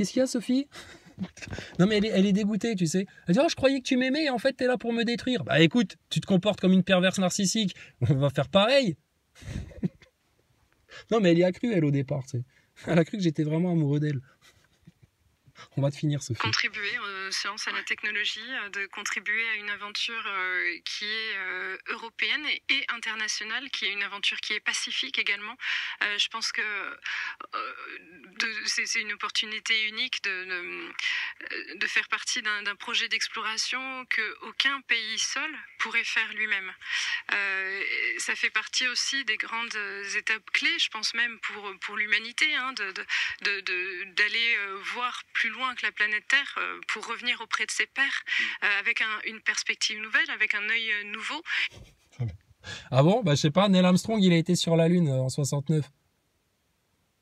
Qu'est-ce qu'il y a, Sophie? Non, mais elle est dégoûtée, tu sais. Elle dit, oh, je croyais que tu m'aimais et en fait, t'es là pour me détruire. Bah écoute, tu te comportes comme une perverse narcissique. On va faire pareil. Non, mais elle y a cru, elle, au départ, tu sais. Elle a cru que j'étais vraiment amoureux d'elle. On va te finir, Sophie. Contribuer aux sciences, à la technologie, de contribuer à une aventure qui est européenne et internationale, qui est une aventure qui est pacifique également. Je pense que c'est une opportunité unique de faire partie d'un projet d'exploration qu'aucun pays seul pourrait faire lui-même. Ça fait partie aussi des grandes étapes clés, je pense même pour l'humanité, hein, d'aller voir plus loin que la planète Terre pour revenir auprès de ses pairs avec une perspective nouvelle, avec un œil nouveau. Ah bon? Bah je sais pas, Neil Armstrong, il a été sur la Lune en 69.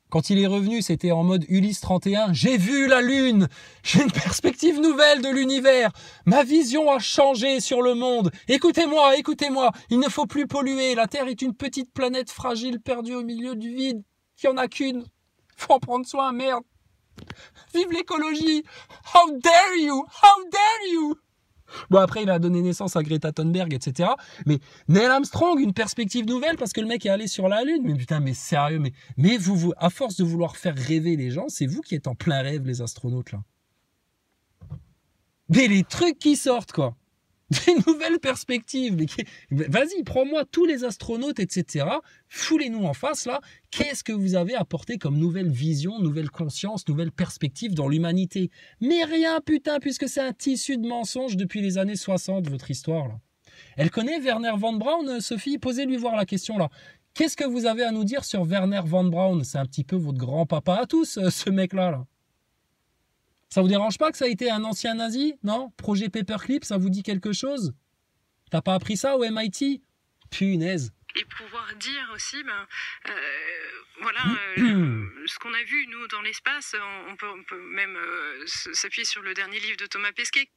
Quand il est revenu, c'était en mode Ulysse 31. J'ai vu la Lune! J'ai une perspective nouvelle de l'univers! Ma vision a changé sur le monde! Écoutez-moi, écoutez-moi! Il ne faut plus polluer! La Terre est une petite planète fragile perdue au milieu du vide. Il n'y en a qu'une! Faut en prendre soin, merde! Vive l'écologie! How dare you! How dare you! Bon, après, il a donné naissance à Greta Thunberg, etc. Mais Neil Armstrong, une perspective nouvelle parce que le mec est allé sur la Lune. Mais putain, mais sérieux, mais vous, à force de vouloir faire rêver les gens, c'est vous qui êtes en plein rêve, les astronautes, là. Mais les trucs qui sortent, quoi. Des nouvelles perspectives. Vas-y, prends-moi tous les astronautes, etc. Foulez-nous en face, là. Qu'est-ce que vous avez apporté comme nouvelle vision, nouvelle conscience, nouvelle perspective dans l'humanité? Mais rien, putain, puisque c'est un tissu de mensonges depuis les années 60, votre histoire, là. Elle connaît Wernher von Braun, Sophie? Posez-lui voir la question, là. Qu'est-ce que vous avez à nous dire sur Wernher von Braun? C'est un petit peu votre grand-papa à tous, ce mec-là, là. Ça vous dérange pas que ça a été un ancien nazi? Non? Projet Paperclip, ça vous dit quelque chose? T'as pas appris ça au MIT? Punaise. Et pouvoir dire aussi, voilà, ce qu'on a vu, nous, dans l'espace, on peut même s'appuyer sur le dernier livre de Thomas Pesquet.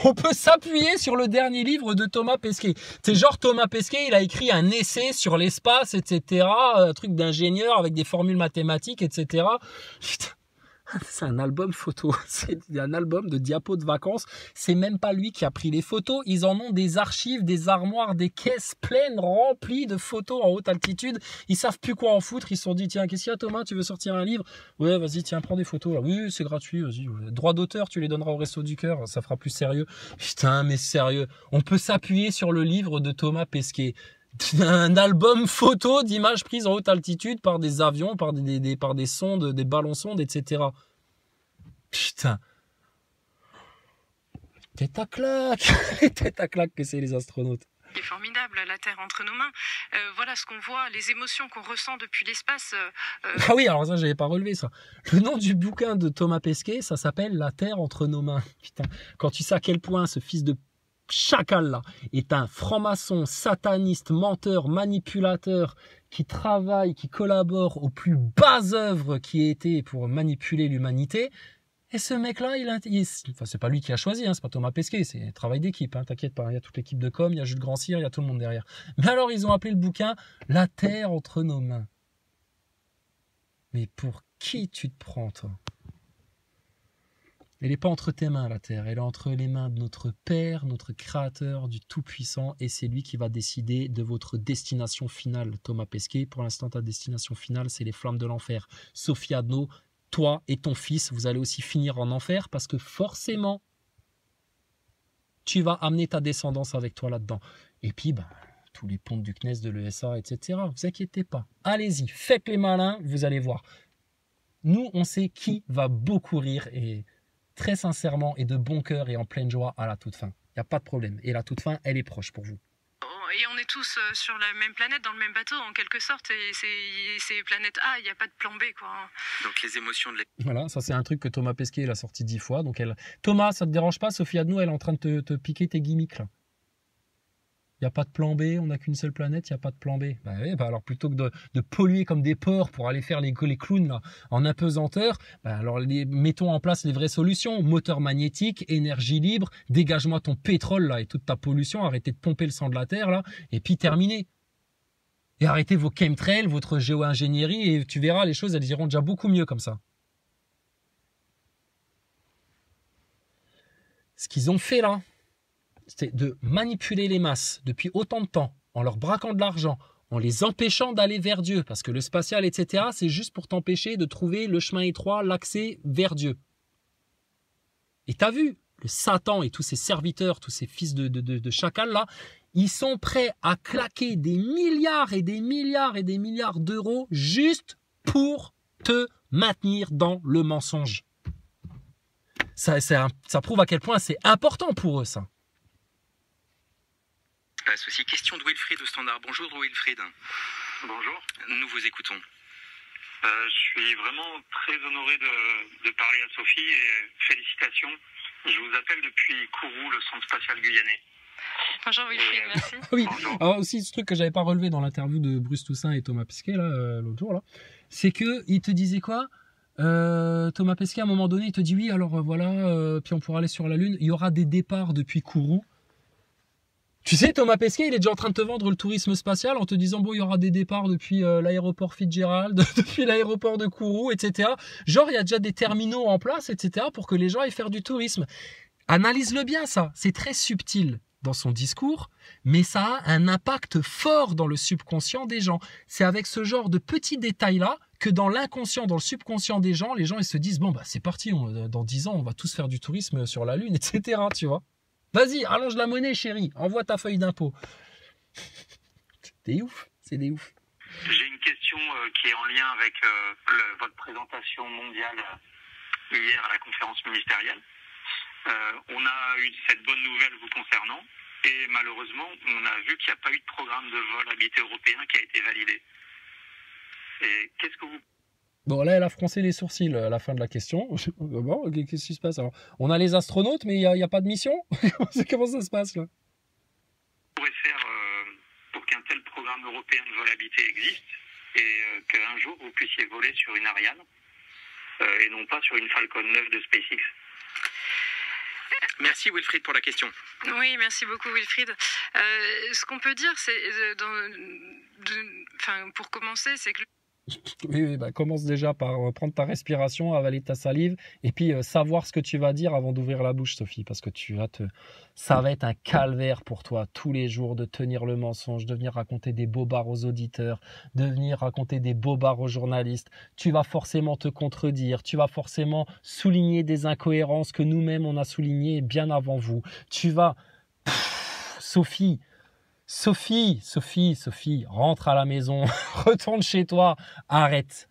On peut s'appuyer sur le dernier livre de Thomas Pesquet. C'est genre Thomas Pesquet, il a écrit un essai sur l'espace, etc. Un truc d'ingénieur avec des formules mathématiques, etc. Putain. C'est un album photo, c'est un album de diapos de vacances. C'est même pas lui qui a pris les photos. Ils en ont des archives, des armoires, des caisses pleines remplies de photos en haute altitude. Ils savent plus quoi en foutre. Ils se sont dit, tiens, qu'est-ce qu'il y a, Thomas? Tu veux sortir un livre? Ouais, vas-y, tiens, prends des photos là. Oui, c'est gratuit, vas-y. Droit d'auteur, tu les donneras au Resto du Cœur, ça fera plus sérieux. Putain, mais sérieux. On peut s'appuyer sur le livre de Thomas Pesquet. Un album photo d'images prises en haute altitude par des avions, par des sondes, des ballons sondes, etc. Putain. Tête à claque. Tête à claque que c'est les astronautes. C'est formidable, la Terre entre nos mains. Voilà ce qu'on voit, les émotions qu'on ressent depuis l'espace. Ah oui, alors ça, j'avais pas relevé ça. Le nom du bouquin de Thomas Pesquet, ça s'appelle La Terre entre nos mains. Putain, quand tu sais à quel point ce fils de chacal là est un franc-maçon, sataniste, menteur, manipulateur qui travaille, qui collabore aux plus basses œuvres qui aient été pour manipuler l'humanité. Et ce mec-là, enfin, c'est pas lui qui a choisi, hein, c'est pas Thomas Pesquet, c'est un travail d'équipe, hein, t'inquiète pas, il y a toute l'équipe de com, il y a Jules Grand-Cyr, il y a tout le monde derrière. Mais alors, ils ont appelé le bouquin La Terre entre nos mains. Mais pour qui tu te prends, toi? Elle n'est pas entre tes mains, la Terre. Elle est entre les mains de notre Père, notre Créateur, du Tout-Puissant. Et c'est lui qui va décider de votre destination finale, Thomas Pesquet. Pour l'instant, ta destination finale, c'est les flammes de l'enfer. Sophie Adno, toi et ton fils, vous allez aussi finir en enfer parce que forcément, tu vas amener ta descendance avec toi là-dedans. Et puis, tous les pontes du CNES, de l'ESA, etc. Vous inquiétez pas. Allez-y, faites les malins, vous allez voir. Nous, on sait qui va beaucoup rire et... très sincèrement et de bon cœur et en pleine joie à la toute fin. Il n'y a pas de problème. Et la toute fin, elle est proche pour vous. Et on est tous sur la même planète, dans le même bateau, en quelque sorte. Et c'est planète A, il n'y a pas de plan B, quoi. Donc les émotions de... Voilà, ça c'est un truc que Thomas Pesquet il a sorti 10 fois. Donc Thomas, ça te dérange pas? Sophie Adno, elle est en train de te piquer tes gimmicks, là. Il n'y a pas de plan B, on n'a qu'une seule planète, il n'y a pas de plan B. Oui, alors plutôt que de polluer comme des porcs pour aller faire les clowns là, en apesanteur, alors mettons en place les vraies solutions. Moteur magnétique, énergie libre, dégage-moi ton pétrole là et toute ta pollution, arrêtez de pomper le sang de la Terre là, et puis terminez. Et arrêtez vos chemtrails, votre géo-ingénierie, et tu verras, les choses elles iront déjà beaucoup mieux comme ça. Ce qu'ils ont fait là, c'est de manipuler les masses depuis autant de temps, en leur braquant de l'argent, en les empêchant d'aller vers Dieu, parce que le spatial, etc., c'est juste pour t'empêcher de trouver le chemin étroit, l'accès vers Dieu. Et t'as vu, le Satan et tous ses serviteurs, tous ces fils de chacal là, ils sont prêts à claquer des milliards et des milliards et des milliards d'euros juste pour te maintenir dans le mensonge. Ça prouve à quel point c'est important pour eux, ça. Pas de souci. Question de Wilfried au standard. Bonjour Wilfried. Bonjour. Nous vous écoutons. Je suis vraiment très honoré de parler à Sophie et félicitations. Je vous appelle depuis Kourou, le centre spatial guyanais. Bonjour Wilfried, merci. Oui, alors aussi ce truc que j'avais pas relevé dans l'interview de Bruce Toussaint et Thomas Pesquet là l'autre jour là, c'est que il te disait quoi, Thomas Pesquet à un moment donné il te dit oui alors voilà puis on pourra aller sur la Lune, il y aura des départs depuis Kourou. Tu sais, Thomas Pesquet, il est déjà en train de te vendre le tourisme spatial en te disant bon, il y aura des départs depuis l'aéroport Fitzgerald, depuis l'aéroport de Kourou, etc. Genre, il y a déjà des terminaux en place, etc. pour que les gens aillent faire du tourisme. Analyse-le bien, ça. C'est très subtil dans son discours, mais ça a un impact fort dans le subconscient des gens. C'est avec ce genre de petits détails-là que dans l'inconscient, dans le subconscient des gens, les gens ils se disent bon, bah c'est parti, dans 10 ans, on va tous faire du tourisme sur la Lune, etc. Tu vois. Vas-y, allonge la monnaie, chérie. Envoie ta feuille d'impôt. C'est ouf. C'est des ouf. J'ai une question qui est en lien avec votre présentation mondiale hier à la conférence ministérielle. On a eu cette bonne nouvelle vous concernant et malheureusement, on a vu qu'il n'y a pas eu de programme de vol habité européen qui a été validé. Et qu'est-ce que vous... Bon, là, elle a froncé les sourcils à la fin de la question. Bon, qu'est-ce qui se passe alors? On a les astronautes, mais il n'y a pas de mission? Comment ça se passe, là? Vous pourrez faire pour qu'un tel programme européen de vol habité existe et qu'un jour, vous puissiez voler sur une Ariane et non pas sur une Falcon 9 de SpaceX. Merci Wilfried pour la question. Oui, merci beaucoup Wilfried. Ce qu'on peut dire, c'est, pour commencer, c'est que... Oui, bah, commence déjà par prendre ta respiration, avaler ta salive et puis savoir ce que tu vas dire avant d'ouvrir la bouche, Sophie, parce que ça va être un calvaire pour toi tous les jours de tenir le mensonge, de venir raconter des bobards aux auditeurs, de venir raconter des bobards aux journalistes. Tu vas forcément te contredire, tu vas forcément souligner des incohérences que nous-mêmes on a soulignées bien avant vous. Tu vas... Sophie, rentre à la maison, retourne chez toi, arrête.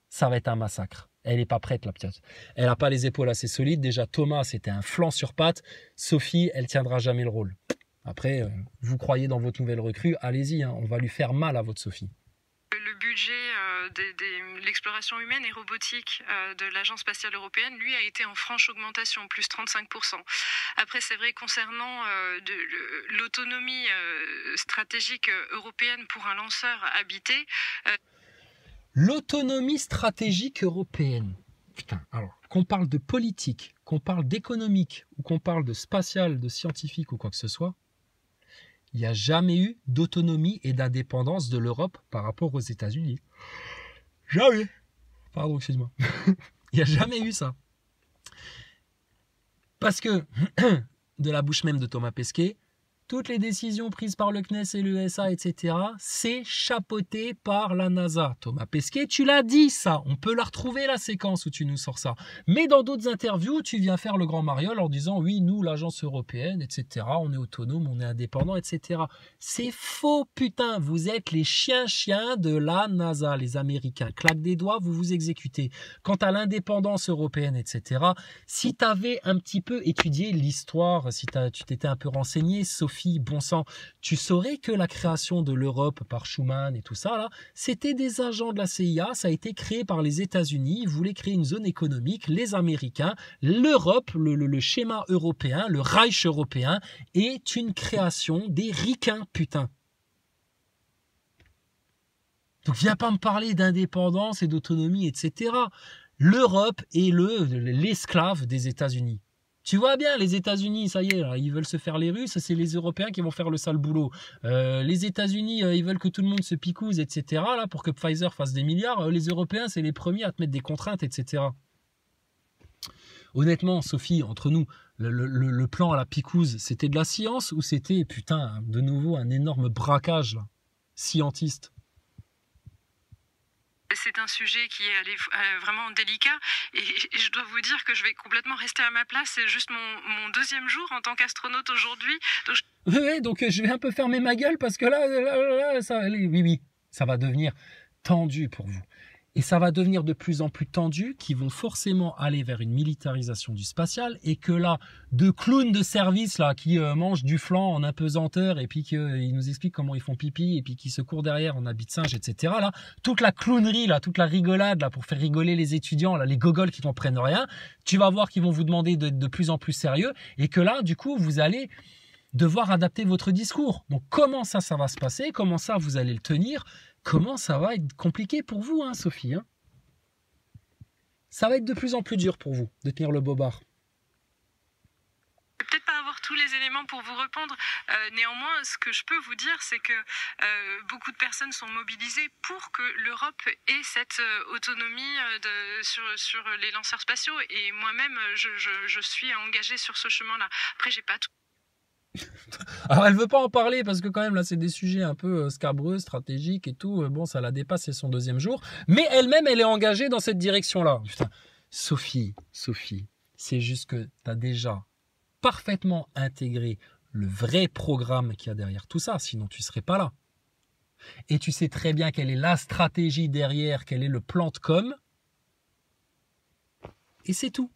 Ça va être un massacre. Elle n'est pas prête, la petite. Elle n'a pas les épaules assez solides. Déjà, Thomas, c'était un flanc sur patte. Sophie, elle tiendra jamais le rôle. Après, vous croyez dans votre nouvelle recrue, allez-y, hein, on va lui faire mal à votre Sophie. Le budget de l'exploration humaine et robotique de l'Agence spatiale européenne, lui, a été en franche augmentation, plus 35%. Après, c'est vrai, concernant l'autonomie stratégique européenne pour un lanceur habité... L'autonomie stratégique européenne. Putain, alors, qu'on parle de politique, qu'on parle d'économique, ou qu'on parle de spatial, de scientifique ou quoi que ce soit, il n'y a jamais eu d'autonomie et d'indépendance de l'Europe par rapport aux États-Unis. Jamais. Pardon, excuse-moi. Il n'y a jamais eu ça. Parce que, de la bouche même de Thomas Pesquet, toutes les décisions prises par le CNES et l'ESA, etc., c'est chapeauté par la NASA. Thomas Pesquet, tu l'as dit ça. On peut la retrouver, la séquence où tu nous sors ça. Mais dans d'autres interviews, tu viens faire le grand mariole en disant, oui, nous, l'agence européenne, etc., on est autonome, on est indépendant, etc. C'est faux, putain. Vous êtes les chiens de la NASA. Les Américains claquent des doigts, vous vous exécutez. Quant à l'indépendance européenne, etc., si tu avais un petit peu étudié l'histoire, si tu t'étais un peu renseigné, Sophie, bon sang, tu saurais que la création de l'Europe par Schuman et tout ça, là, c'était des agents de la CIA, ça a été créé par les États-Unis, ils voulaient créer une zone économique, les Américains, l'Europe, le schéma européen, le Reich européen, est une création des ricains, putain. Donc viens pas me parler d'indépendance et d'autonomie, etc. L'Europe est l'esclave des États-Unis. Tu vois bien, les États-Unis, ça y est, là, ils veulent se faire les Russes, c'est les Européens qui vont faire le sale boulot. Les États-Unis, ils veulent que tout le monde se picouse, etc. Là, pour que Pfizer fasse des milliards. Les Européens, c'est les premiers à te mettre des contraintes, etc. Honnêtement, Sophie, entre nous, le plan à la picouse, c'était de la science ou c'était, putain, de nouveau un énorme braquage là, scientiste? C'est un sujet qui est vraiment délicat et je dois vous dire que je vais complètement rester à ma place. C'est juste mon deuxième jour en tant qu'astronaute aujourd'hui. Donc je vais un peu fermer ma gueule parce que là oui, ça va devenir tendu pour vous. Et ça va devenir de plus en plus tendu, qui vont forcément aller vers une militarisation du spatial, et que là, de clowns de service là qui mangent du flan en apesanteur et puis qu'ils nous expliquent comment ils font pipi et puis qui se courent derrière en habit de singe, etc. Là, toute la clownerie là, toute la rigolade là pour faire rigoler les étudiants là, les gogoles qui comprennent rien, tu vas voir qu'ils vont vous demander d'être de plus en plus sérieux et que là, du coup, vous allez devoir adapter votre discours. Donc comment ça va se passer? Comment ça vous allez le tenir? Comment ça va être compliqué pour vous, hein, Sophie, hein? Ça va être de plus en plus dur pour vous de tenir le bobard. Peut-être pas avoir tous les éléments pour vous répondre. Néanmoins, ce que je peux vous dire, c'est que beaucoup de personnes sont mobilisées pour que l'Europe ait cette autonomie sur les lanceurs spatiaux. Et moi-même, je suis engagée sur ce chemin-là. Après, j'ai pas tout. Alors elle veut pas en parler parce que quand même là c'est des sujets un peu scabreux, stratégiques et tout, bon ça la dépasse, c'est son deuxième jour, mais elle-même elle est engagée dans cette direction-là. Putain, Sophie, c'est juste que tu as déjà parfaitement intégré le vrai programme qu'il y a derrière tout ça, sinon tu serais pas là. Et tu sais très bien quelle est la stratégie derrière, quel est le plan de com, et c'est tout.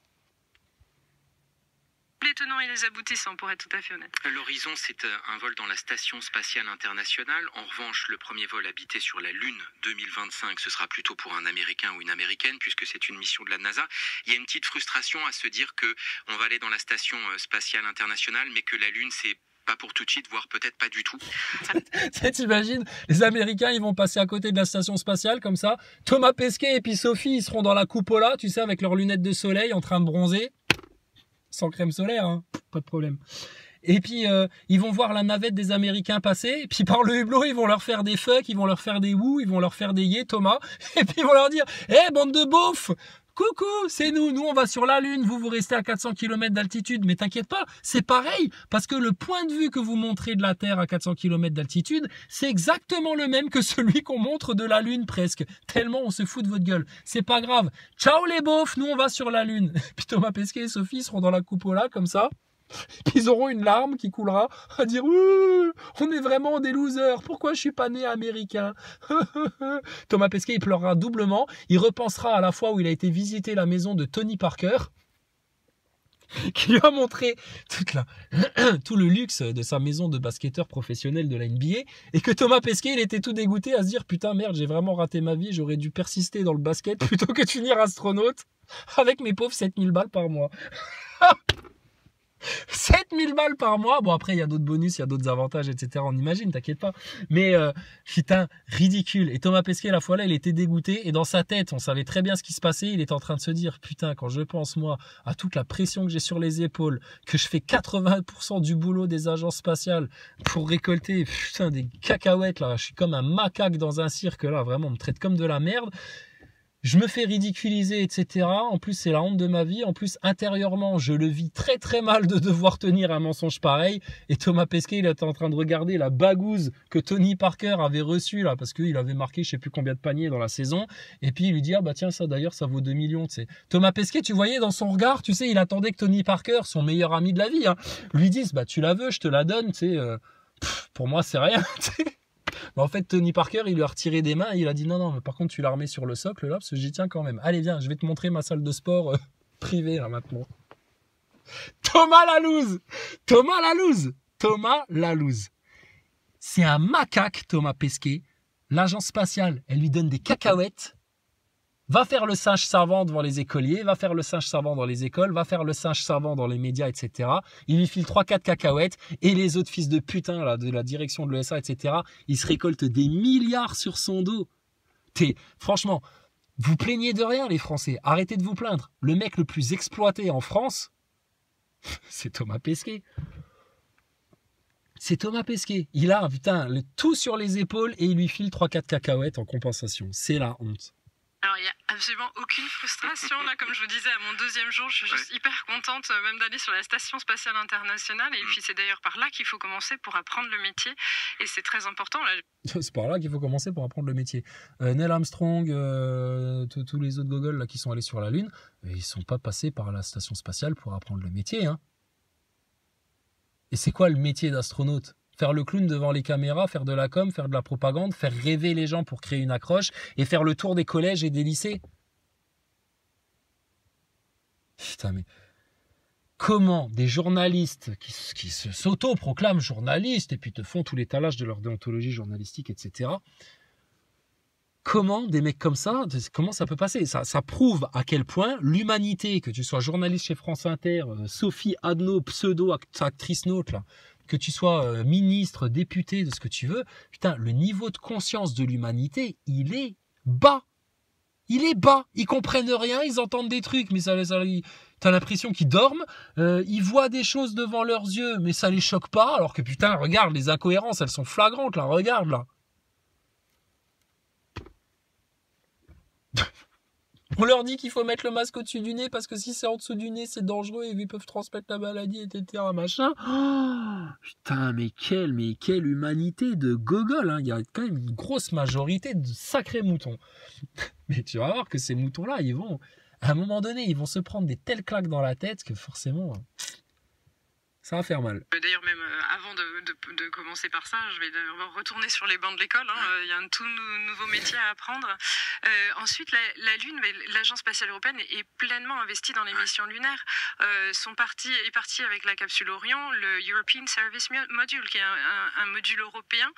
Les tenants et les aboutissants, pour être tout à fait honnête. L'horizon, c'est un vol dans la Station spatiale internationale. En revanche, le premier vol habité sur la Lune 2025, ce sera plutôt pour un Américain ou une Américaine, puisque c'est une mission de la NASA. Il y a une petite frustration à se dire qu'on va aller dans la Station spatiale internationale, mais que la Lune, c'est pas pour tout de suite, voire peut-être pas du tout. T'imagines, les Américains, ils vont passer à côté de la station spatiale comme ça. Thomas Pesquet et puis Sophie, ils seront dans la cupola, tu sais, avec leurs lunettes de soleil en train de bronzer. Sans crème solaire, hein, pas de problème. Et puis, ils vont voir la navette des Américains passer, et puis par le hublot, ils vont leur faire des fuck, ils vont leur faire des wou, ils vont leur faire des yé, Thomas, et puis ils vont leur dire « Eh, bande de beaufs, coucou, c'est nous on va sur la Lune, vous restez à 400 km d'altitude. » Mais t'inquiète pas, c'est pareil, parce que le point de vue que vous montrez de la Terre à 400 km d'altitude, c'est exactement le même que celui qu'on montre de la Lune presque, tellement on se fout de votre gueule. C'est pas grave, ciao les beaufs, nous on va sur la Lune. Puis Thomas Pesquet et Sophie seront dans la cupola comme ça. Puis ils auront une larme qui coulera à dire on est vraiment des losers, pourquoi je suis pas né américain? Thomas Pesquet il pleurera doublement, il repensera à la fois où il a été visiter la maison de Tony Parker qui lui a montré tout le luxe de sa maison de basketteur professionnel de la NBA, et que Thomas Pesquet il était tout dégoûté à se dire putain merde, j'ai vraiment raté ma vie, j'aurais dû persister dans le basket plutôt que de finir astronaute avec mes pauvres 7000 balles par mois. 7000 balles par mois. Bon, après, il y a d'autres bonus, il y a d'autres avantages, etc. On imagine, t'inquiète pas. Mais, putain, ridicule. Et Thomas Pesquet, la fois là, il était dégoûté. Et dans sa tête, on savait très bien ce qui se passait. Il était en train de se dire, putain, quand je pense, moi, à toute la pression que j'ai sur les épaules, que je fais 80% du boulot des agences spatiales pour récolter, putain, des cacahuètes, là. Je suis comme un macaque dans un cirque, là. Vraiment, on me traite comme de la merde. Je me fais ridiculiser, etc. En plus, c'est la honte de ma vie. En plus, intérieurement, je le vis très très mal de devoir tenir un mensonge pareil. Et Thomas Pesquet, il était en train de regarder la bagouze que Tony Parker avait reçue là, parce qu'il avait marqué je sais plus combien de paniers dans la saison. Et puis il lui dit ah bah tiens ça d'ailleurs ça vaut 2 millions. Tu sais. Thomas Pesquet, tu voyais dans son regard, tu sais, il attendait que Tony Parker, son meilleur ami de la vie, hein, lui dise bah tu la veux, je te la donne. Tu sais, pour moi c'est rien. Mais en fait, Tony Parker, il lui a retiré des mains et il a dit non, mais par contre, tu l'as remis sur le socle là, parce que j'y tiens quand même. Allez, viens, je vais te montrer ma salle de sport privée là maintenant. Thomas Lalouse. C'est un macaque, Thomas Pesquet. L'agence spatiale, elle lui donne des cacahuètes. Va faire le singe savant devant les écoliers, va faire le singe savant dans les écoles, va faire le singe savant dans les médias, etc. Il lui file 3-4 cacahuètes et les autres fils de putain là, de la direction de l'ESA, etc. Ils se récoltent des milliards sur son dos. Franchement, vous plaignez de rien les Français, arrêtez de vous plaindre. Le mec le plus exploité en France, c'est Thomas Pesquet. C'est Thomas Pesquet. Il a tout sur les épaules et il lui file 3-4 cacahuètes en compensation. C'est la honte. Alors, il n'y a absolument aucune frustration. Là, comme je vous disais, à mon 2e jour, je suis juste hyper contente même d'aller sur la Station Spatiale Internationale. Et puis, c'est d'ailleurs par là qu'il faut commencer pour apprendre le métier. Et c'est très important. Là. C'est par là qu'il faut commencer pour apprendre le métier. Neil Armstrong, tous les autres gogoles là, qui sont allés sur la Lune, ils ne sont pas passés par la Station Spatiale pour apprendre le métier. Hein. Et c'est quoi le métier d'astronaute ? Faire le clown devant les caméras, faire de la com, faire de la propagande, faire rêver les gens pour créer une accroche et faire le tour des collèges et des lycées. Putain, mais comment des journalistes qui s'auto-proclament journalistes et puis te font tout l'étalage de leur déontologie journalistique, etc. Comment des mecs comme ça, comment ça peut passer ? Ça prouve à quel point l'humanité, que tu sois journaliste chez France Inter, Sophie Adno, pseudo-actrice nôtre, là, que tu sois ministre, député, de ce que tu veux, putain, le niveau de conscience de l'humanité, il est bas. Il est bas. Ils comprennent rien, ils entendent des trucs, mais t'as l'impression qu'ils dorment. Ils voient des choses devant leurs yeux, mais ça les choque pas. Alors que putain, regarde, les incohérences, elles sont flagrantes, là. Regarde, là. On leur dit qu'il faut mettre le masque au-dessus du nez parce que si c'est en dessous du nez, c'est dangereux et ils peuvent transmettre la maladie, etc. Machin. Oh, putain, mais quelle humanité de gogol. Hein. Il y a quand même une grosse majorité de sacrés moutons. Mais tu vas voir que ces moutons-là, à un moment donné, ils vont se prendre des telles claques dans la tête que forcément, ça va faire mal. D'ailleurs, même avant de commencer par ça, je vais d'ailleurs retourner sur les bancs de l'école. Il y a un tout nouveau métier à apprendre. Ensuite, la Lune, l'Agence spatiale européenne est pleinement investie dans les missions lunaires. Est parti avec la capsule Orion, le European Service Module, qui est un module européen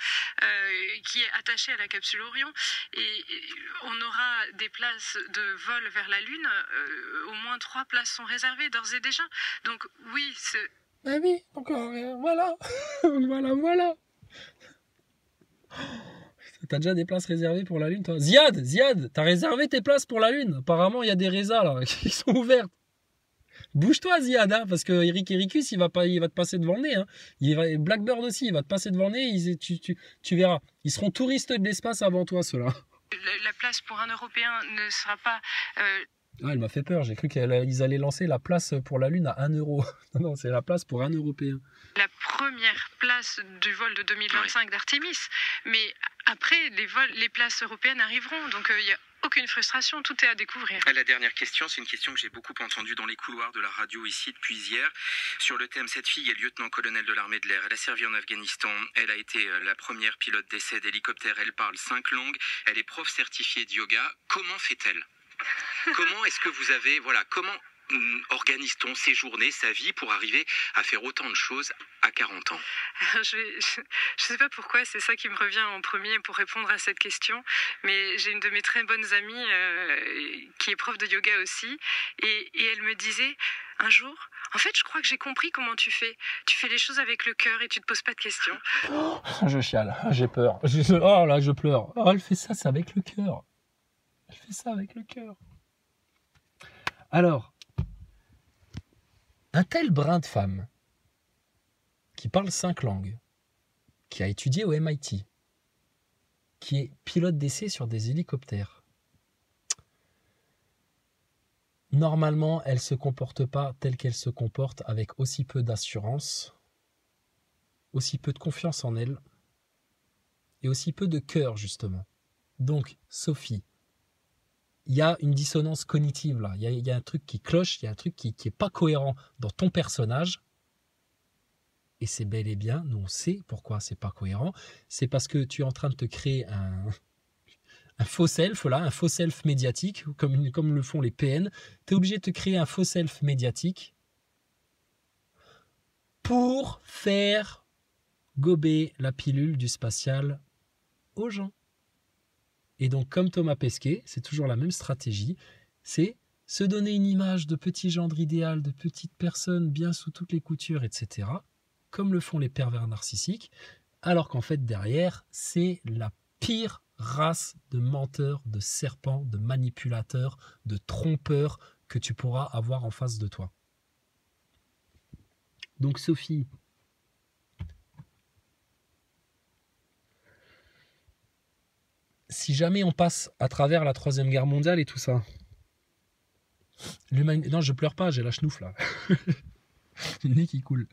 qui est attaché à la capsule Orion. Et on aura des places de vol vers la Lune. Au moins 3 places sont réservées d'ores et déjà. Donc oui, c'est... Ah oui, encore rien, voilà. voilà. T'as déjà des places réservées pour la Lune, toi ? Ziad, t'as réservé tes places pour la Lune ? Apparemment, il y a des résas, là, qui sont ouvertes. Bouge-toi, Ziad, hein, parce que Eric Ericus, il va te passer devant le nez. Hein. Blackbird aussi, il va te passer devant le nez, tu verras. Ils seront touristes de l'espace avant toi, ceux-là. La place pour un Européen ne sera pas... elle m'a fait peur, j'ai cru qu'ils allaient lancer la place pour la Lune à 1 euro. Non, c'est la place pour un Européen. La première place du vol de 2025 d'Artemis. Mais après, les places européennes arriveront, donc il n'y a aucune frustration, tout est à découvrir. La dernière question, c'est une question que j'ai beaucoup entendue dans les couloirs de la radio ici depuis hier. Sur le thème, cette fille est lieutenant-colonel de l'armée de l'air. Elle a servi en Afghanistan. Elle a été la première pilote d'essai d'hélicoptère. Elle parle 5 langues. Elle est prof certifiée de yoga. Comment fait-elle ? Comment est-ce que vous avez, comment organise-t-on ses journées, sa vie pour arriver à faire autant de choses à 40 ans ? Je sais pas pourquoi, c'est ça qui me revient en premier pour répondre à cette question, mais j'ai une de mes très bonnes amies qui est prof de yoga aussi, et elle me disait un jour, en fait je crois que j'ai compris comment tu fais les choses avec le cœur et tu te poses pas de questions. Oh, je chiale, j'ai peur, oh là je pleure, oh, elle fait ça, c'est avec le cœur. Elle fait ça avec le cœur. Alors, un tel brin de femme qui parle 5 langues, qui a étudié au MIT, qui est pilote d'essai sur des hélicoptères, normalement, elle ne se comporte pas telle qu'elle se comporte avec aussi peu d'assurance, aussi peu de confiance en elle et aussi peu de cœur, justement. Donc, Sophie, il y a une dissonance cognitive là, il y a un truc qui cloche, il y a un truc qui est pas cohérent dans ton personnage. Et c'est bel et bien, nous on sait pourquoi c'est pas cohérent, c'est parce que tu es en train de te créer un faux self, là, un faux self médiatique, comme le font les PN. Tu es obligé de te créer un faux self médiatique pour faire gober la pilule du spatial aux gens. Et donc, comme Thomas Pesquet, c'est toujours la même stratégie, c'est se donner une image de petit gendre idéal, de petite personne bien sous toutes les coutures, etc., comme le font les pervers narcissiques, alors qu'en fait, derrière, c'est la pire race de menteurs, de serpents, de manipulateurs, de trompeurs que tu pourras avoir en face de toi. Donc, Sophie, si jamais on passe à travers la Troisième Guerre mondiale et tout ça, non, je pleure pas, j'ai la chenouf là. Le nez qui coule.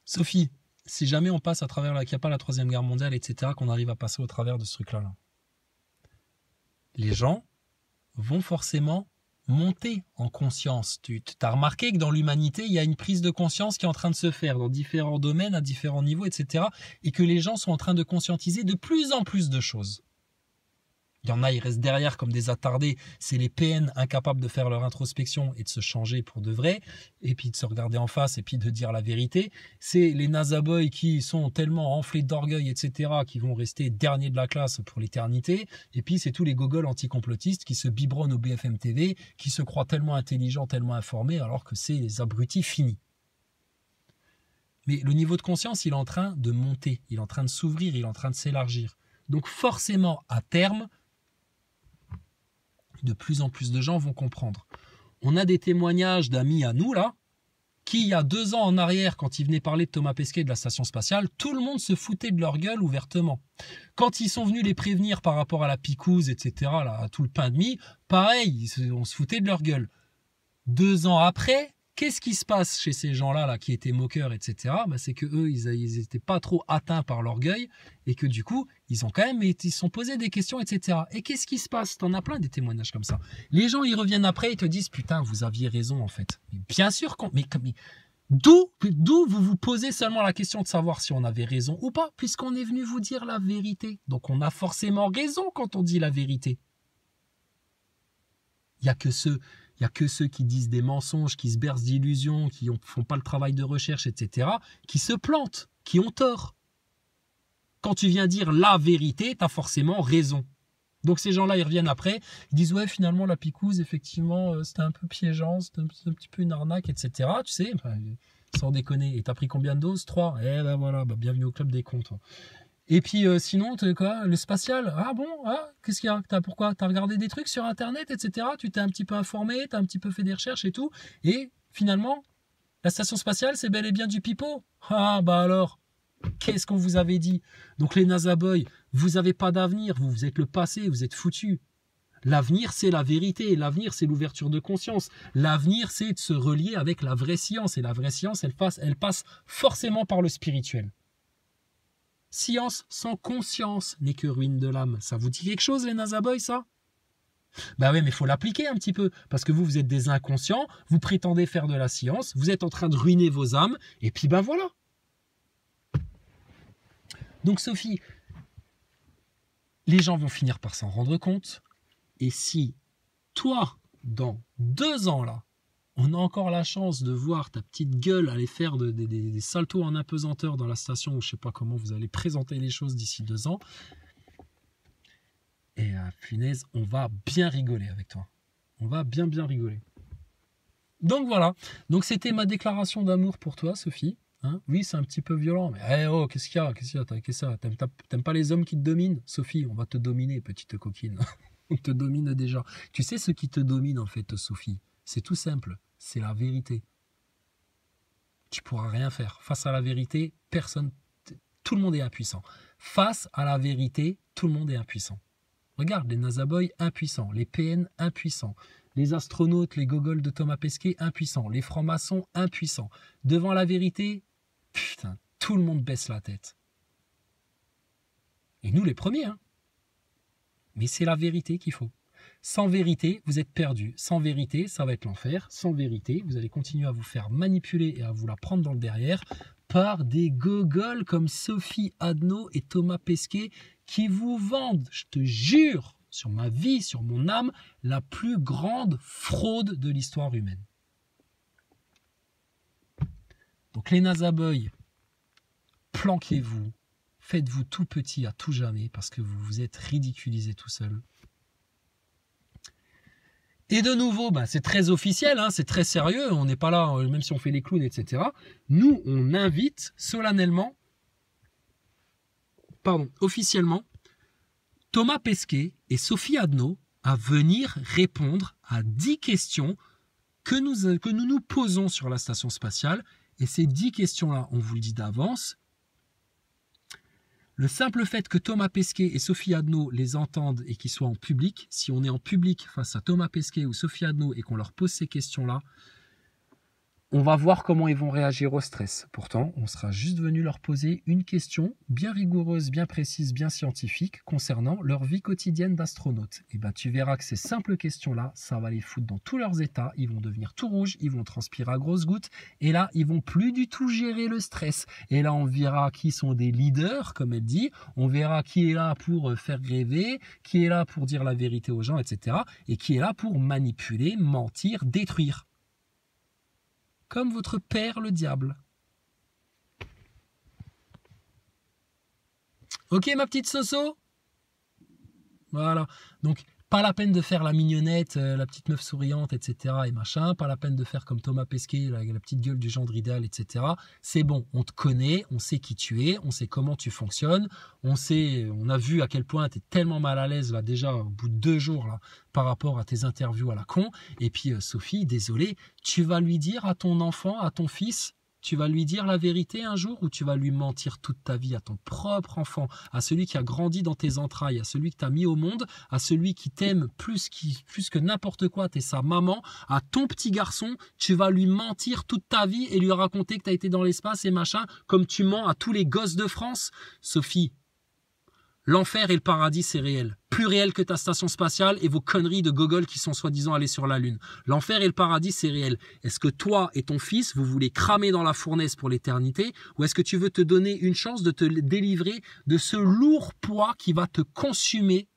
Sophie, si jamais on passe à travers qu'il n'y a pas la Troisième Guerre mondiale, etc., qu'on arrive à passer au travers de ce truc-là, les gens vont forcément monter en conscience. Tu as remarqué que dans l'humanité, il y a une prise de conscience qui est en train de se faire dans différents domaines, à différents niveaux, etc., et que les gens sont en train de conscientiser de plus en plus de choses. Il y en a, ils restent derrière comme des attardés. C'est les PN incapables de faire leur introspection et de se changer pour de vrai, et puis de se regarder en face et puis de dire la vérité. C'est les NASA boys qui sont tellement enflés d'orgueil, etc., qui vont rester derniers de la classe pour l'éternité. Et puis c'est tous les gogoles anticomplotistes qui se biberonnent au BFM TV, qui se croient tellement intelligents, tellement informés, alors que c'est les abrutis finis. Mais le niveau de conscience, il est en train de monter, il est en train de s'ouvrir, il est en train de s'élargir. Donc forcément, à terme, de plus en plus de gens vont comprendre. On a des témoignages d'amis à nous, là, qui, il y a 2 ans en arrière, quand ils venaient parler de Thomas Pesquet et de la station spatiale, tout le monde se foutait de leur gueule ouvertement. Quand ils sont venus les prévenir par rapport à la picouse, etc., là, à tout le pain de mie, pareil, on se foutait de leur gueule. 2 ans après, qu'est-ce qui se passe chez ces gens-là là, qui étaient moqueurs, etc. C'est qu'eux, ils n'étaient pas trop atteints par l'orgueil et que du coup, ils ont quand même ils se sont posés des questions, etc. Et qu'est-ce qui se passe? T'en as plein des témoignages comme ça. Les gens, ils reviennent après, ils te disent « Putain, vous aviez raison en fait. » Bien sûr, mais d'où vous vous posez seulement la question de savoir si on avait raison ou pas, puisqu'on est venu vous dire la vérité. Donc on a forcément raison quand on dit la vérité. Il n'y a que ceux qui disent des mensonges, qui se bercent d'illusions, qui ne font pas le travail de recherche, etc., qui se plantent, qui ont tort. Quand tu viens dire la vérité, tu as forcément raison. Donc ces gens-là, ils reviennent après, ils disent « Ouais, finalement, la picouse, effectivement, c'était un peu piégeant, c'était un petit peu une arnaque, etc. » Tu sais, sans déconner. Et tu as pris combien de doses? 3. Eh ben voilà, bienvenue au club des cons, toi. Et puis sinon, quoi, le spatial, ah bon, qu'est-ce qu'il y a? Pourquoi? T'as regardé des trucs sur Internet, etc. Tu t'es un petit peu informé, t'as un petit peu fait des recherches et tout. Et finalement, la station spatiale, c'est bel et bien du pipeau. Ah bah alors, qu'est-ce qu'on vous avait dit? Donc les NASA boys, vous n'avez pas d'avenir, vous êtes le passé, vous êtes foutus. L'avenir, c'est la vérité. L'avenir, c'est l'ouverture de conscience. L'avenir, c'est de se relier avec la vraie science. Et la vraie science, elle passe forcément par le spirituel. Science sans conscience n'est que ruine de l'âme. Ça vous dit quelque chose, les NASA boys, ça? Ben oui, mais il faut l'appliquer un petit peu. Parce que vous êtes des inconscients, vous prétendez faire de la science, vous êtes en train de ruiner vos âmes, et puis ben voilà. Donc Sophie, les gens vont finir par s'en rendre compte. Et si toi, dans 2 ans, là, on a encore la chance de voir ta petite gueule aller faire des saltos en apesanteur dans la station, où je ne sais pas comment vous allez présenter les choses d'ici 2 ans. Et punaise, on va bien rigoler avec toi. On va bien rigoler. Donc voilà. Donc c'était ma déclaration d'amour pour toi, Sophie. Hein, oui, c'est un petit peu violent, mais oh, qu'est-ce qu'il y a? T'aimes pas les hommes qui te dominent? Sophie, on va te dominer, petite coquine. On te domine déjà. Tu sais ce qui te domine, en fait, Sophie? C'est tout simple, c'est la vérité. Tu pourras rien faire. Face à la vérité, tout le monde est impuissant. Face à la vérité, tout le monde est impuissant. Regarde, les NASA boys impuissants, les PN impuissants, les astronautes, les gogoles de Thomas Pesquet impuissants, les francs-maçons impuissants. Devant la vérité, putain, tout le monde baisse la tête. Et nous les premiers, hein. Mais c'est la vérité qu'il faut. Sans vérité, vous êtes perdus. Sans vérité, ça va être l'enfer. Sans vérité, vous allez continuer à vous faire manipuler et à vous la prendre dans le derrière par des gogoles comme Sophie Adno et Thomas Pesquet qui vous vendent, je te jure, sur ma vie, sur mon âme, la plus grande fraude de l'histoire humaine. Donc les NASA boys, planquez-vous, faites-vous tout petit à tout jamais parce que vous vous êtes ridiculisé tout seul. Et de nouveau, c'est très officiel, hein, c'est très sérieux, on n'est pas là, même si on fait les clowns, etc. Nous, on invite solennellement, officiellement, Thomas Pesquet et Sophie Adno à venir répondre à 10 questions que nous nous posons sur la station spatiale. Et ces 10 questions-là, on vous le dit d'avance, Le simple fait que Thomas Pesquet et Sophie Adno les entendent et qu'ils soient en public, si on est en public face à Thomas Pesquet ou Sophie Adno et qu'on leur pose ces questions-là, on va voir comment ils vont réagir au stress. Pourtant, on sera juste venu leur poser une question bien rigoureuse, bien précise, bien scientifique concernant leur vie quotidienne d'astronaute. Et ben, tu verras que ces simples questions-là, ça va les foutre dans tous leurs états. Ils vont devenir tout rouges, ils vont transpirer à grosses gouttes. Et là, ils vont plus du tout gérer le stress. Et là, on verra qui sont des leaders, comme elle dit. On verra qui est là pour faire rêver, qui est là pour dire la vérité aux gens, etc. Et qui est là pour manipuler, mentir, détruire. Comme votre père le diable. Ok ma petite Soso? Voilà. Donc pas la peine de faire la mignonnette, la petite meuf souriante, etc. et machin. Pas la peine de faire comme Thomas Pesquet, la petite gueule du gendre idéal, etc. C'est bon, on te connaît, on sait qui tu es, on sait comment tu fonctionnes, on a vu à quel point tu es tellement mal à l'aise là déjà au bout de 2 jours là par rapport à tes interviews à la con. Et puis Sophie, désolé, tu vas lui dire à ton enfant, à ton fils, tu vas lui dire la vérité un jour ou tu vas lui mentir toute ta vie à ton propre enfant, à celui qui a grandi dans tes entrailles, à celui que tu as mis au monde, à celui qui t'aime plus que n'importe quoi, t'es sa maman, à ton petit garçon, tu vas lui mentir toute ta vie et lui raconter que tu as été dans l'espace et machin, comme tu mens à tous les gosses de France. Sophie, l'enfer et le paradis, c'est réel. Plus réel que ta station spatiale et vos conneries de gogol qui sont soi-disant allés sur la Lune. L'enfer et le paradis, c'est réel. Est-ce que toi et ton fils, vous voulez cramer dans la fournaise pour l'éternité ou est-ce que tu veux te donner une chance de te délivrer de ce lourd poids qui va te consumer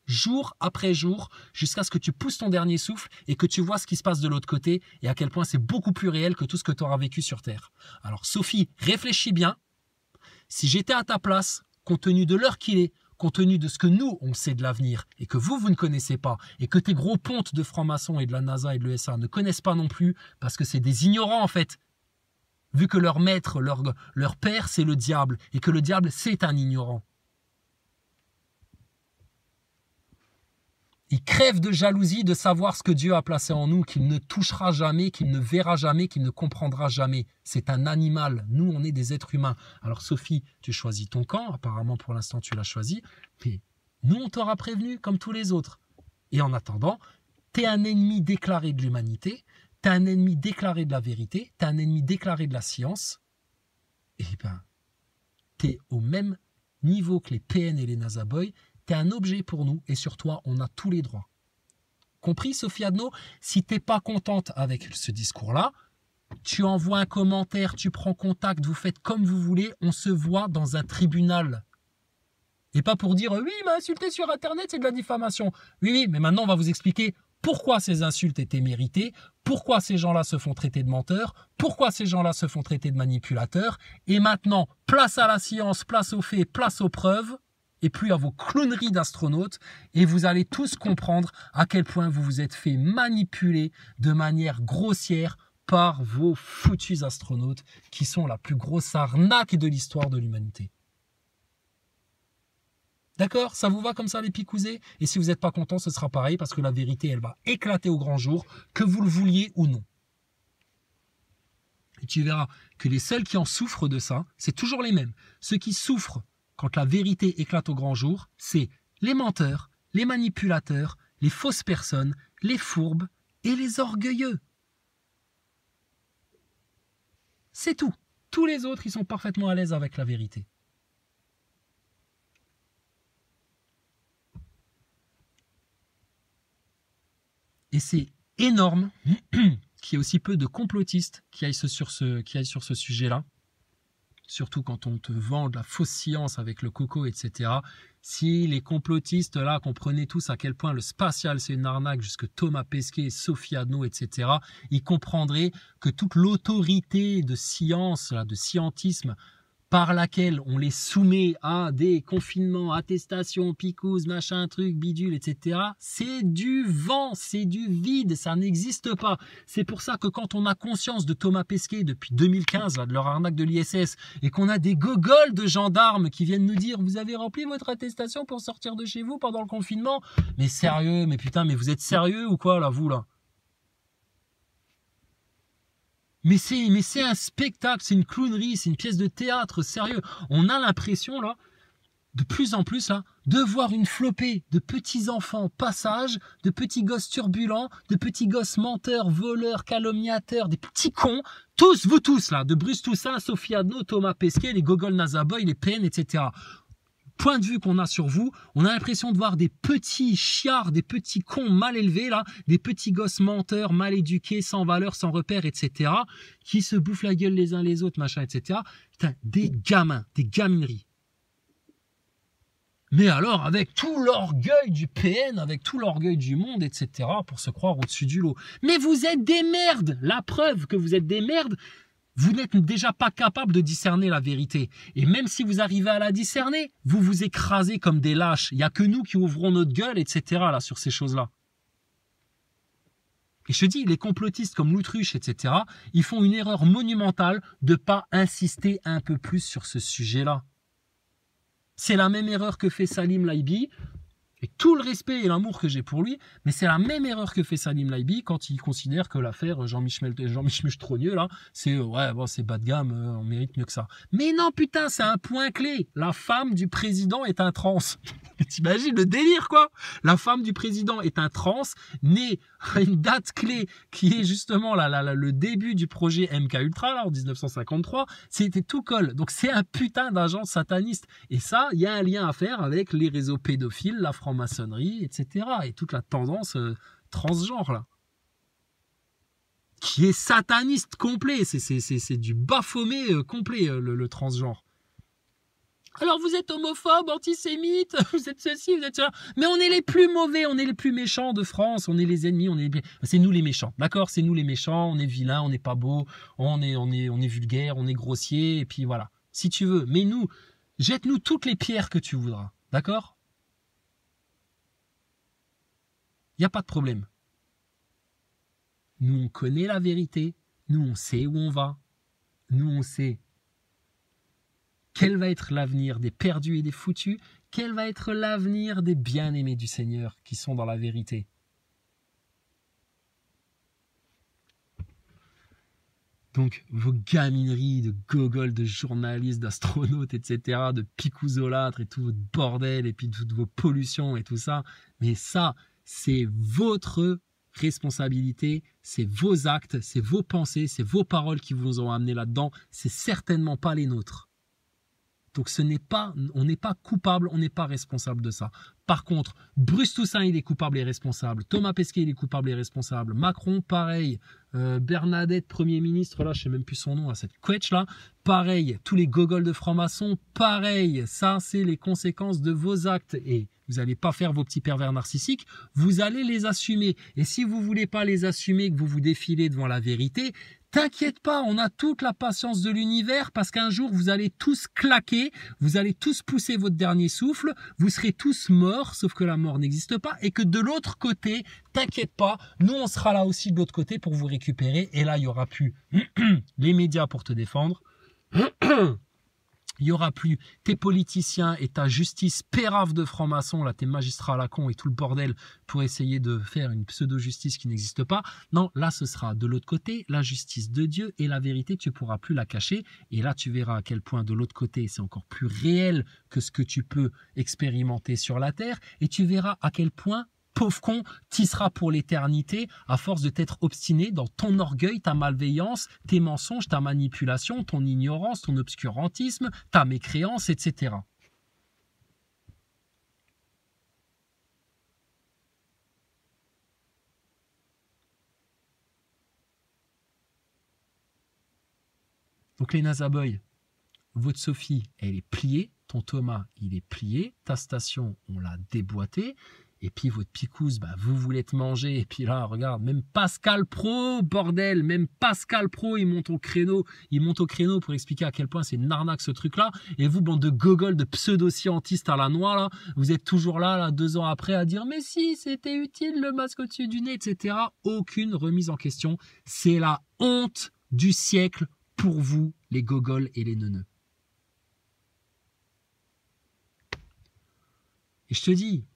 jour après jour jusqu'à ce que tu pousses ton dernier souffle et que tu vois ce qui se passe de l'autre côté et à quel point c'est beaucoup plus réel que tout ce que tu auras vécu sur Terre. Alors Sophie, réfléchis bien. Si j'étais à ta place, compte tenu de l'heure qu'il est, compte tenu de ce que nous, on sait de l'avenir et que vous ne connaissez pas et que tes gros pontes de francs-maçons et de la NASA et de l'ESA ne connaissent pas non plus parce que c'est des ignorants en fait. Vu que leur maître, leur père, c'est le diable et que le diable, c'est un ignorant. Il crève de jalousie de savoir ce que Dieu a placé en nous, qu'il ne touchera jamais, qu'il ne verra jamais, qu'il ne comprendra jamais. C'est un animal. Nous, on est des êtres humains. Alors Sophie, tu choisis ton camp. Apparemment, pour l'instant, tu l'as choisi. Mais nous, on t'aura prévenu comme tous les autres. Et en attendant, tu es un ennemi déclaré de l'humanité, tu es un ennemi déclaré de la vérité, tu es un ennemi déclaré de la science. Et ben, tu es au même niveau que les PN et les NASA Boys. T'es un objet pour nous et sur toi, on a tous les droits. Compris, Sophie Adno? Si t'es pas contente avec ce discours-là, tu envoies un commentaire, tu prends contact, vous faites comme vous voulez, on se voit dans un tribunal. Et pas pour dire « oui, il m'a insulté sur Internet, c'est de la diffamation ». Oui, mais maintenant, on va vous expliquer pourquoi ces insultes étaient méritées, pourquoi ces gens-là se font traiter de menteurs, pourquoi ces gens-là se font traiter de manipulateurs. Et maintenant, place à la science, place aux faits, place aux preuves. Et plus à vos clowneries d'astronautes, et vous allez tous comprendre à quel point vous vous êtes fait manipuler de manière grossière par vos foutus astronautes qui sont la plus grosse arnaque de l'histoire de l'humanité. D'accord? Ça vous va comme ça les picousés? Et si vous n'êtes pas content, ce sera pareil parce que la vérité, elle va éclater au grand jour, que vous le vouliez ou non. Et tu verras que les seuls qui en souffrent de ça, c'est toujours les mêmes. Ceux qui souffrent quand la vérité éclate au grand jour, c'est les menteurs, les manipulateurs, les fausses personnes, les fourbes et les orgueilleux. C'est tout. Tous les autres, ils sont parfaitement à l'aise avec la vérité. Et c'est énorme qu'il y ait aussi peu de complotistes qui aillent sur ce sujet-là. Surtout quand on te vend de la fausse science avec le coco, etc. Si les complotistes, là, comprenaient tous à quel point le spatial, c'est une arnaque, jusque Thomas Pesquet, Sophie Adno, etc., ils comprendraient que toute l'autorité de science, là, de scientisme, par laquelle on les soumet à des confinements, attestations, picouzes, machin, truc, bidule, etc., c'est du vent, c'est du vide, ça n'existe pas. C'est pour ça que quand on a conscience de Thomas Pesquet depuis 2015, là, de leur arnaque de l'ISS, et qu'on a des gogoles de gendarmes qui viennent nous dire « Vous avez rempli votre attestation pour sortir de chez vous pendant le confinement ?» Mais sérieux, mais putain, mais vous êtes sérieux ou quoi, là, vous, là? Mais c'est un spectacle, c'est une clownerie, c'est une pièce de théâtre, sérieux. On a l'impression, là, de plus en plus, là, de voir une flopée de petits enfants passage, de petits gosses turbulents, de petits gosses menteurs, voleurs, calomniateurs, des petits cons, tous, vous tous, là, de Bruce Toussaint, Sophie Adno, Thomas Pesquet, les Gogol Nazaboy, les PN, etc. Point de vue qu'on a sur vous, on a l'impression de voir des petits chiards, des petits cons mal élevés, là, des petits gosses menteurs, mal éduqués, sans valeur, sans repère, etc., qui se bouffent la gueule les uns les autres, machin, etc. Putain, des gamins, des gamineries. Mais alors, avec tout l'orgueil du PN, avec tout l'orgueil du monde, etc., pour se croire au-dessus du lot. Mais vous êtes des merdes. La preuve que vous êtes des merdes, vous n'êtes déjà pas capable de discerner la vérité. Et même si vous arrivez à la discerner, vous vous écrasez comme des lâches. Il n'y a que nous qui ouvrons notre gueule, etc., là, sur ces choses-là. Et je te dis, les complotistes comme l'Autruche, etc., ils font une erreur monumentale de ne pas insister un peu plus sur ce sujet-là. C'est la même erreur que fait Salim Laibi, et tout le respect et l'amour que j'ai pour lui, mais c'est la même erreur que fait Salim Laibi quand il considère que l'affaire Jean-Michel Trogneux, là, c'est ouais, bon, c'est bas de gamme, on mérite mieux que ça. Mais non, putain, c'est un point clé. La femme du président est un trans. T'imagines le délire, quoi? La femme du président est un trans, née à une date clé qui est justement le début du projet MK Ultra, là, en 1953. C'était tout colle. Donc c'est un putain d'agent sataniste. Et ça, il y a un lien à faire avec les réseaux pédophiles, la franc-maçonnerie, etc. Et toute la tendance transgenre, là. Qui est sataniste complet. C'est du baphomet complet, le transgenre. Alors vous êtes homophobe, antisémite, vous êtes ceci, vous êtes cela. Mais on est les plus mauvais, on est les plus méchants de France, on est les ennemis, c'est nous les méchants, d'accord? C'est nous les méchants, on est vilains, on n'est pas beau, on est vulgaire, on est grossier, et puis voilà. Si tu veux, mais nous, jette-nous toutes les pierres que tu voudras, d'accord? Il n'y a pas de problème. Nous, on connaît la vérité, nous, on sait où on va, nous, on sait quel va être l'avenir des perdus et des foutus? Quel va être l'avenir des bien-aimés du Seigneur qui sont dans la vérité? Donc, vos gamineries de gogoles, de journalistes, d'astronautes, etc., de picouzolâtres et tout votre bordel, et puis toutes vos pollutions et tout ça, mais ça, c'est votre responsabilité, c'est vos actes, c'est vos pensées, c'est vos paroles qui vous ont amené là-dedans, c'est certainement pas les nôtres. Donc on n'est pas coupable, on n'est pas responsable de ça. Par contre, Bruce Toussaint, il est coupable et responsable. Thomas Pesquet, il est coupable et responsable. Macron, pareil. Bernadette, Premier ministre, là, je sais même plus son nom, cette quetch là. Pareil. Tous les gogoles de francs-maçons, pareil. Ça, c'est les conséquences de vos actes. Et vous n'allez pas faire vos petits pervers narcissiques, vous allez les assumer. Et si vous voulez pas les assumer, que vous vous défilez devant la vérité, t'inquiète pas, on a toute la patience de l'univers parce qu'un jour, vous allez tous claquer, vous allez tous pousser votre dernier souffle, vous serez tous morts, sauf que la mort n'existe pas, et que de l'autre côté, t'inquiète pas, nous, on sera là aussi de l'autre côté pour vous récupérer, et là, il n'y aura plus les médias pour te défendre, il n'y aura plus tes politiciens et ta justice pérave de franc-maçon, là, tes magistrats à la con et tout le bordel pour essayer de faire une pseudo-justice qui n'existe pas. Non, là, ce sera de l'autre côté, la justice de Dieu et la vérité, tu ne pourras plus la cacher. Et là, tu verras à quel point de l'autre côté, c'est encore plus réel que ce que tu peux expérimenter sur la terre. Et tu verras à quel point, pauvre con, t'y seras pour l'éternité à force de t'être obstiné dans ton orgueil, ta malveillance, tes mensonges, ta manipulation, ton ignorance, ton obscurantisme, ta mécréance, etc. Donc les Nazaboys, votre Sophie, elle est pliée, ton Thomas, il est plié, ta station, on l'a déboîtée. Et puis votre picouse, bah, vous voulez te manger. Et puis là, regarde, même Pascal Pro, bordel, même Pascal Pro, il monte au créneau pour expliquer à quel point c'est une arnaque ce truc-là. Et vous, bande de gogoles, de pseudo-scientistes à la noix, là, vous êtes toujours là, 2 ans après, à dire, mais si, c'était utile, le masque au-dessus du nez, etc. Aucune remise en question. C'est la honte du siècle pour vous, les gogoles et les neuneux. Et je te dis,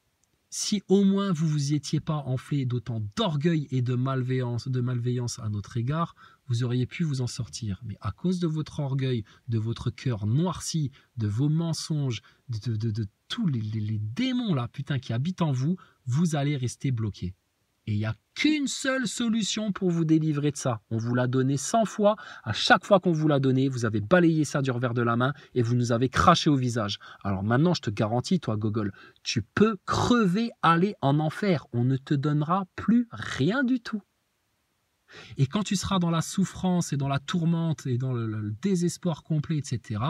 si au moins vous vous y étiez pas enflé d'autant d'orgueil et de malveillance à notre égard, vous auriez pu vous en sortir. Mais à cause de votre orgueil, de votre cœur noirci, de vos mensonges, de tous les démons là, putain, qui habitent en vous, vous allez rester bloqué. Et il n'y a qu'une seule solution pour vous délivrer de ça. On vous l'a donné 100 fois. À chaque fois qu'on vous l'a donné, vous avez balayé ça du revers de la main et vous nous avez craché au visage. Alors maintenant, je te garantis, toi, Gogol, tu peux crever, aller en enfer. On ne te donnera plus rien du tout. Et quand tu seras dans la souffrance et dans la tourmente et dans le désespoir complet, etc.,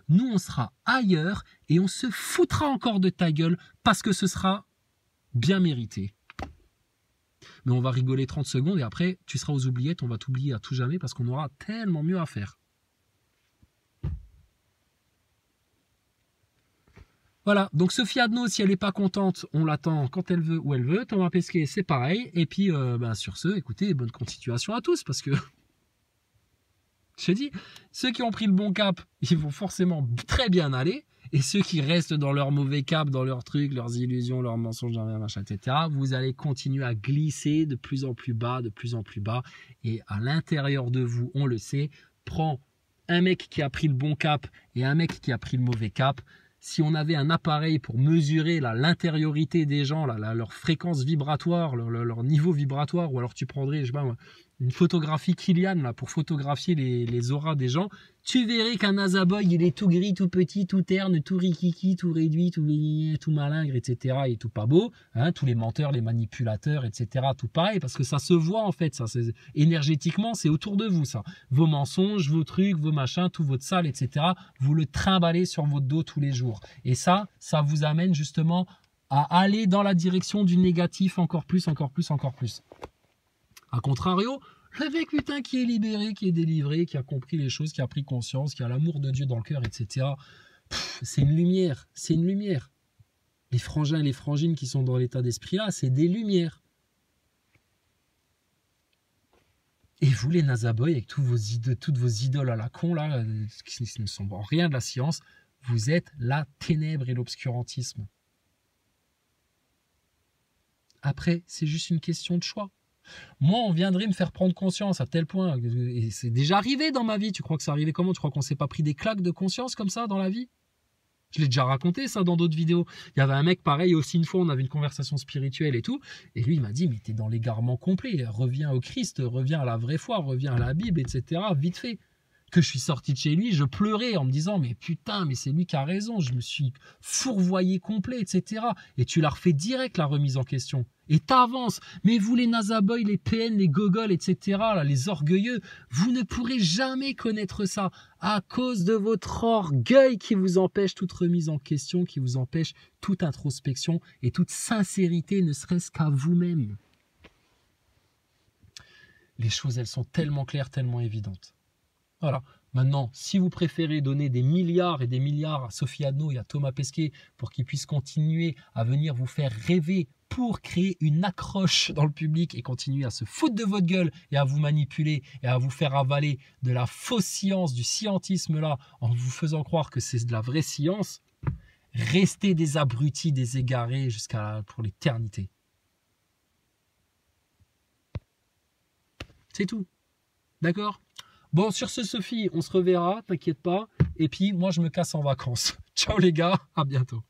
nous, on sera ailleurs et on se foutra encore de ta gueule parce que ce sera bien mérité. Mais on va rigoler 30 secondes et après, tu seras aux oubliettes, on va t'oublier à tout jamais parce qu'on aura tellement mieux à faire. Voilà, donc Sophie Adno, si elle n'est pas contente, on l'attend quand elle veut, où elle veut. Thomas Pesquet, c'est pareil. Et puis, sur ce, écoutez, bonne continuation à tous parce que, je te dis, ceux qui ont pris le bon cap, ils vont forcément très bien aller. Et ceux qui restent dans leur mauvais cap, dans leurs trucs, leurs illusions, leurs mensonges, machin, etc., vous allez continuer à glisser de plus en plus bas, de plus en plus bas. Et à l'intérieur de vous, on le sait, prends un mec qui a pris le bon cap et un mec qui a pris le mauvais cap. Si on avait un appareil pour mesurer l'intériorité des gens, leur fréquence vibratoire, leur niveau vibratoire, ou alors tu prendrais, je sais pas moi, une photographie Kylian là, pour photographier les auras des gens, tu verrais qu'un Nazaboy, il est tout gris, tout petit, tout terne, tout rikiki, tout réduit, tout malingre, etc. et tout pas beau. Hein, tous les menteurs, les manipulateurs, etc. Tout pareil, parce que ça se voit en fait. Ça, énergétiquement, c'est autour de vous ça. Vos mensonges, vos trucs, vos machins, tout votre sale, etc. Vous le trimballez sur votre dos tous les jours. Et ça vous amène justement à aller dans la direction du négatif encore plus, encore plus, encore plus. A contrario, le mec putain qui est libéré, qui est délivré, qui a compris les choses, qui a pris conscience, qui a l'amour de Dieu dans le cœur, etc. C'est une lumière, c'est une lumière. Les frangins et les frangines qui sont dans l'état d'esprit là, c'est des lumières. Et vous les Nazaboy, avec toutes vos idoles à la con là, qui ne sont en rien de la science, vous êtes la ténèbre et l'obscurantisme. Après, c'est juste une question de choix. Moi, on viendrait me faire prendre conscience à tel point, et c'est déjà arrivé dans ma vie. Tu crois que c'est arrivé comment? Tu crois qu'on s'est pas pris des claques de conscience comme ça dans la vie? Je l'ai déjà raconté ça dans d'autres vidéos. Il y avait un mec pareil aussi, une fois on avait une conversation spirituelle et tout, et lui il m'a dit mais t'es dans l'égarement complet, reviens au Christ, reviens à la vraie foi, reviens à la Bible, etc. Vite fait. Que je suis sorti de chez lui, je pleurais en me disant mais putain, mais c'est lui qui a raison, je me suis fourvoyé complet, etc. Et tu la refais direct la remise en question. Et t'avances. Mais vous les Nazaboy, les PN, les Gogol, etc., là, les orgueilleux, vous ne pourrez jamais connaître ça à cause de votre orgueil qui vous empêche toute remise en question, qui vous empêche toute introspection et toute sincérité, ne serait-ce qu'à vous-même. Les choses, elles sont tellement claires, tellement évidentes. Voilà. Maintenant, si vous préférez donner des milliards et des milliards à Sophie Adno et à Thomas Pesquet pour qu'ils puissent continuer à venir vous faire rêver pour créer une accroche dans le public et continuer à se foutre de votre gueule et à vous manipuler et à vous faire avaler de la fausse science, du scientisme là, en vous faisant croire que c'est de la vraie science, restez des abrutis, des égarés pour l'éternité. C'est tout. D'accord ? Bon, sur ce, Sophie, on se reverra, t'inquiète pas. Et puis, moi, je me casse en vacances. Ciao les gars, à bientôt.